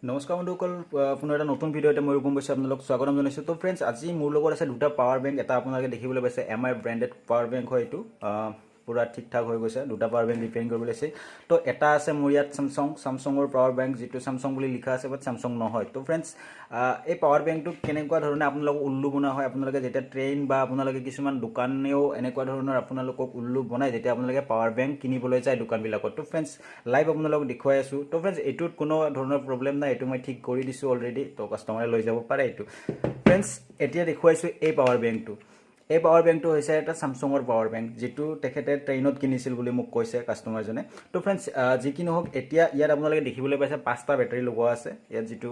নমস্কাৰ বন্ধুসকল, পুনৰ এটা নতুন ভিডিঅ'তে মই ৰূপম বৈশ্যক আপোনালোক স্বাগতম জনাইছোঁ। তো ফ্ৰেণ্ডছ, আজি মোৰ লগত আছে দুটা পাৱাৰ বেংক। এটা আপোনালোকে দেখিবলৈ পাইছে MI ব্ৰেণ্ডেড পাৱাৰ বেংক হয়। এইটো পুৰা ঠিক ঠাক হৈ গৈছে। দুটা পাৱাৰ বেংক ৰিপেয়াৰিং কৰিব লৈছে। তো এটা আছে মোৰ ইয়াত চামচঙৰ পাৱাৰ বেংক, যিটো চামচং বুলি লিখা আছে, বাট চামচং নহয়। তো ফ্ৰেণ্ডছ, এই পাৱাৰ বেংকটো কেনেকুৱা ধৰণে আপোনালোকক উল্লু বনোৱা হয়, আপোনালোকে যেতিয়া ট্ৰেইন বা আপোনালোকে কিছুমান দোকানেও এনেকুৱা ধৰণৰ আপোনালোকক উল্লু বনায় যেতিয়া আপোনালোকে পাৱাৰ বেংক কিনিবলৈ যায় দোকানবিলাকত। তো ফ্ৰেণ্ডছ, লাইভ আপোনালোকক দেখুৱাই আছোঁ। তো ফ্ৰেণ্ডছ, এইটোত কোনো ধৰণৰ প্ৰব্লেম নাই, এইটো মই ঠিক কৰি দিছোঁ অলৰেডি। তো কাষ্টমাৰে লৈ যাব পাৰে এইটো। ফ্ৰেণ্ডছ, এতিয়া দেখুৱাইছোঁ এই পাৱাৰ বেংকটো। এই পাৱাৰ বেংকটো হৈছে এটা চামচঙৰ পাৱাৰ বেংক, যিটো তেখেতে ট্ৰেইনত কিনিছিল বুলি মোক কৈছে কাষ্টমাৰজনে। তো ফ্ৰেণ্ডছ, যি কি নহওক, এতিয়া ইয়াত আপোনালোকে দেখিবলৈ পাইছে 5টা বেটাৰী লগোৱা আছে। ইয়াত যিটো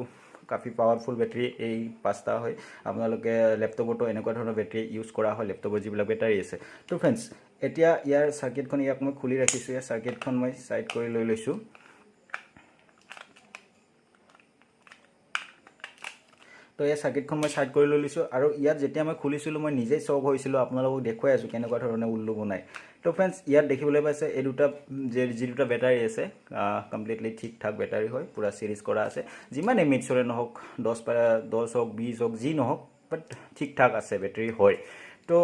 কাফি পাৱাৰফুল বেটাৰী, এই 5টা হয়। আপোনালোকে লেপটপতো এনেকুৱা ধৰণৰ বেটাৰী ইউজ কৰা হয়, লেপটপৰ যিবিলাক বেটাৰী আছে। তো ফ্ৰেণ্ডছ, এতিয়া ইয়াৰ চাৰ্কিটখন ইয়াক মই খুলি ৰাখিছোঁ। ইয়াৰ চাৰ্কিটখন মই চাইড কৰি লৈ লৈছোঁ। তো এই চাৰ্কিটখন মই চাইড কৰি লৈ লৈছোঁ। আৰু ইয়াত যেতিয়া মই খুলিছিলোঁ মই নিজেই চক হৈছিলোঁ, আপোনালোকক দেখুৱাই আছোঁ কেনেকুৱা ধৰণে উল্লু বনায়। তো ফ্ৰেণ্ডছ, ইয়াত দেখিবলৈ পাইছে এই দুটা যি দুটা বেটাৰী আছে, কমপ্লিটলি ঠিক ঠাক বেটাৰী হয়, পূৰা চিৰিজ কৰা আছে। যিমান এমএইচৰে নহওক, 10 হওক 20 হওক, যি নহওক, বাট ঠিক ঠাক আছে, বেটাৰী হয়। তো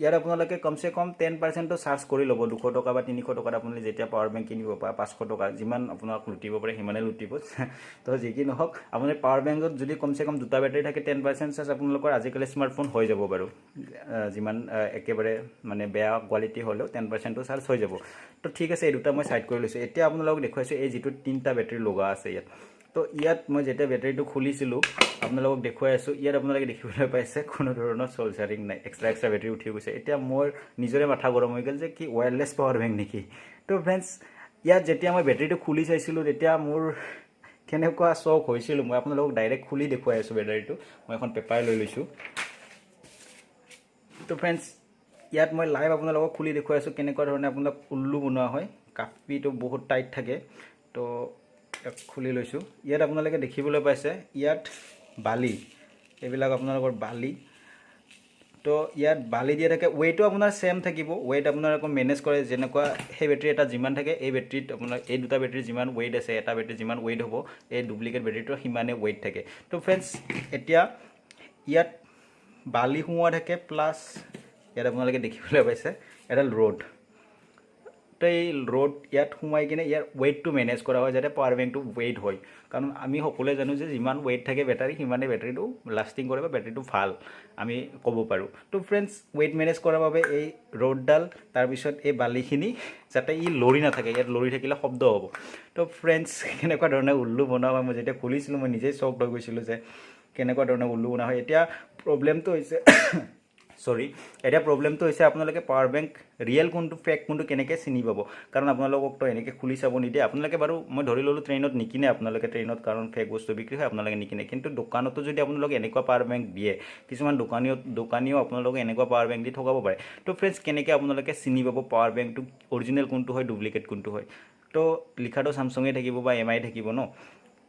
ইয়াত আপোনালোকে কমচে কম 10%টো চাৰ্জ কৰি ল'ব। 200 টকা বা 300 টকাত আপুনি যেতিয়া পাৱাৰ বেংক কিনিব, বা 500 টকা, যিমান আপোনাক লুটিব পাৰে সিমানে লুটিব। তো যি কি নহওক, আপুনি পাৱাৰ বেংকত যদি কমচে কম দুটা বেটাৰী থাকে, 10% চাৰ্জ আপোনালোকৰ আজিকালি স্মাৰ্টফোন হৈ যাব বাৰু। যিমান একেবাৰে মানে বেয়া কোৱালিটি হ'লেও 10%টো চাৰ্জ হৈ যাব। তো ঠিক আছে, এই দুটা মই চাইড কৰি লৈছোঁ। এতিয়া আপোনালোকক দেখুৱাইছোঁ এই যিটো 3টা বেটাৰী লগা আছে ইয়াত। তো ইয়াত মই যেতিয়া বেটাৰীটো খুলিছিলোঁ আপোনালোকক দেখুৱাই আছোঁ। ইয়াত আপোনালোকে দেখিবলৈ পাইছে কোনো ধৰণৰ চলচাৰিং নাই, এক্সট্ৰা বেটাৰী উঠি গৈছে। এতিয়া মোৰ নিজৰে মাথা গৰম হৈ গ'ল যে কি ৱায়াৰলেছ পাৱাৰ বেংক নেকি। তো ফ্ৰেণ্ডছ, ইয়াত যেতিয়া মই বেটাৰীটো খুলি চাইছিলোঁ তেতিয়া মোৰ কেনেকুৱা চক হৈছিলোঁ। মই আপোনালোকক ডাইৰেক্ট খুলি দেখুৱাই আছোঁ বেটাৰীটো। মই এখন পেপাৰ লৈ লৈছোঁ। তো ফ্ৰেণ্ডছ, ইয়াত মই লাইভ আপোনালোকক খুলি দেখুৱাই আছোঁ কেনেকুৱা ধৰণে আপোনাক উল্লু বনোৱা হয়। কাপিটো বহুত টাইট থাকে। তো খুলি লৈছোঁ। ইয়াত আপোনালোকে দেখিবলৈ পাইছে ইয়াত বালি, এইবিলাক আপোনালোকৰ বালি। তো ইয়াত বালি দিয়া থাকে। ৱেইটো আপোনাৰ ছেম থাকিব। ৱেইট আপোনাৰ আকৌ মেনেজ কৰে, যেনেকুৱা সেই বেটাৰী এটা যিমান থাকে, এই বেটাৰীত আপোনাৰ এই দুটা বেটাৰীৰ যিমান ৱেইট আছে, এটা বেটাৰী যিমান ৱেইট হ'ব, এই ডুপ্লিকেট বেটাৰীটোৰ সিমানে ৱেইট থাকে। তো ফ্ৰেণ্ডছ, এতিয়া ইয়াত বালি সোমোৱা থাকে, প্লাছ ইয়াত আপোনালোকে দেখিবলৈ পাইছে এডাল ৰড। তো এই ৰড ইয়াত সোমাই কিনে ইয়াৰ ৱেইটটো মেনেজ কৰা হয়, যাতে পাৱাৰ বেংকটো ৱেইট হয়। কাৰণ আমি সকলোৱে জানো যে যিমান ৱেইট থাকে বেটাৰী, সিমানে বেটাৰীটো লাষ্টিং কৰে বা বেটাৰীটো ভাল আমি ক'ব পাৰোঁ। তো ফ্ৰেণ্ডছ, ৱেইট মেনেজ কৰাৰ বাবে এই ৰডডাল, তাৰপিছত এই বালিখিনি যাতে ই লৰি নাথাকে, ইয়াত লৰি থাকিলে শব্দ হ'ব। তো ফ্ৰেণ্ডছ, কেনেকুৱা ধৰণে উল্লু বনোৱা হয়, মই যেতিয়া খুলিছিলোঁ মই নিজেই চক হৈ গৈছিলোঁ যে কেনেকুৱা ধৰণে উল্লু বনোৱা হয়। এতিয়া প্ৰব্লেমটো হৈছে এতিয়া প্ৰব্লেমটো হৈছে আপোনালোকে পাৱাৰ বেংক ৰিয়েল কোনটো, ফেক কোনটো কেনেকৈ চিনি পাব। কাৰণ আপোনালোককতো এনেকৈ খুলি চাব নিদিয়ে। আপোনালোকে বাৰু মই ধৰি ল'লোঁ ট্ৰেইনত নিকিনে আপোনালোকে, ট্ৰেইনত কাৰণ ফেক বস্তু বিক্ৰী হয়, আপোনালোকে নিকিনে। কিন্তু দোকানতো যদি আপোনালোকে এনেকুৱা পাৱাৰ বেংক দিয়ে, কিছুমান দোকানীও আপোনালোকে এনেকুৱা পাৱাৰ বেংক দি ঠগাব পাৰে। তো ফ্ৰেণ্ডছ, কেনেকৈ আপোনালোকে চিনি পাব পাৱাৰ বেংকটো অৰিজিনেল কোনটো হয়, ডুপ্লিকেট কোনটো হয়। তো লিখাটো চামচঙে থাকিব বা MI থাকিব ন।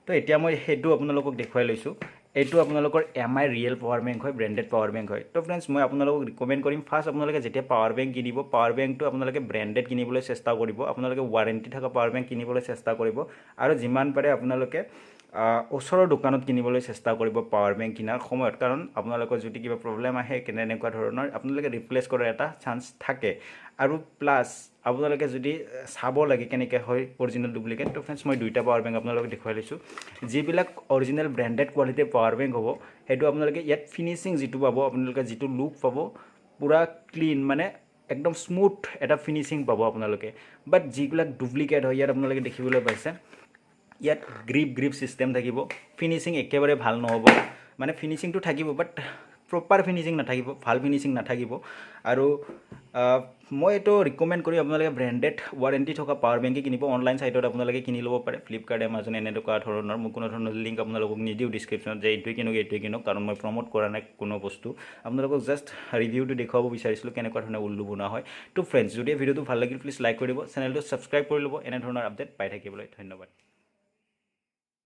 তো এতিয়া মই সেইটো আপোনালোকক দেখুৱাই লৈছোঁ। এইটো আপোনালোকৰ MI ৰিয়েল পাৱাৰ বেংক হয়, ব্ৰেণ্ডেড পাৱাৰ বেংক হয়। তো ফ্ৰেণ্ডছ, মই আপোনালোকক ৰিকমেণ্ড কৰিম, ফাৰ্ষ্ট আপোনালোকে যেতিয়া পাৱাৰ বেংক কিনিব, পাৱাৰ বেংকটো আপোনালোকে ব্ৰেণ্ডেড কিনিবলৈ চেষ্টা কৰিব। আপোনালোকে ৱাৰেণ্টি থকা পাৱাৰ বেংক কিনিবলৈ চেষ্টা কৰিব। আৰু যিমান পাৰে আপোনালোকে ওচৰৰ দোকানত কিনিবলৈ চেষ্টা কৰিব পাৱাৰ বেংক কিনাৰ সময়ত। কাৰণ আপোনালোকৰ যদি কিবা প্ৰব্লেম আহে, এনেকুৱা ধৰণৰ আপোনালোকে ৰিপ্লেচ কৰাৰ এটা চান্স থাকে। আৰু প্লাছ আপোনালোকে যদি চাব লাগে কেনেকৈ হয় অৰিজিনেল ডুপ্লিকেট, তো ফ্ৰেণ্ডছ, মই দুইটা পাৱাৰ বেংক আপোনালোকক দেখুৱাই লৈছোঁ। যিবিলাক অৰিজিনেল ব্ৰেণ্ডেড কোৱালিটিৰ পাৱাৰ বেংক হ'ব, সেইটো আপোনালোকে ইয়াত ফিনিচিং যিটো পাব, আপোনালোকে যিটো লুক পাব, পূৰা ক্লিন, মানে একদম স্মুথ এটা ফিনিচিং পাব আপোনালোকে। বাট যিবিলাক ডুপ্লিকেট হয়, ইয়াত আপোনালোকে দেখিবলৈ পাইছে ইয়াত গ্ৰিপ ছিষ্টেম থাকিব। ফিনিচিং একেবাৰে ভাল নহ'ব, মানে ফিনিচিংটো থাকিব বাট প্ৰপাৰ ফিনিচিং নাথাকিব, ভাল ফিনিচিং নাথাকিব। আৰু মই এইটো ৰিকমেণ্ড কৰিম আপোনালোকে ব্ৰেণ্ডেড ৱাৰেণ্টি থকা পাৱাৰ বেংকে কিনিব। অনলাইন ছাইটত আপোনালোকে কিনি ল'ব পাৰে, ফ্লিপকাৰ্ট, এমাজন, এনেকুৱা ধৰণৰ। মই কোনো ধৰণৰ লিংক আপোনালোকক নিদিওঁ ডিছক্ৰিপশ্যনত যে এইটোৱে কিনক, কাৰণ মই প্ৰমোট কৰা নাই কোনো বস্তু। আপোনালোকক জাষ্ট ৰিভিউটো দেখুৱাব বিচাৰিছিলোঁ কেনেকুৱা ধৰণে উল্লু বনোৱা হয়। তো ফ্ৰেণ্ডছ, যদি ভিডিঅ'টো ভাল লাগিল প্লিজ লাইক কৰি দিব, চেনেলটো ছাবস্ক্ৰাইব কৰি ল'ব এনেধৰণৰ আপডেট পাই থাকিবলৈ। ধন্যবাদ।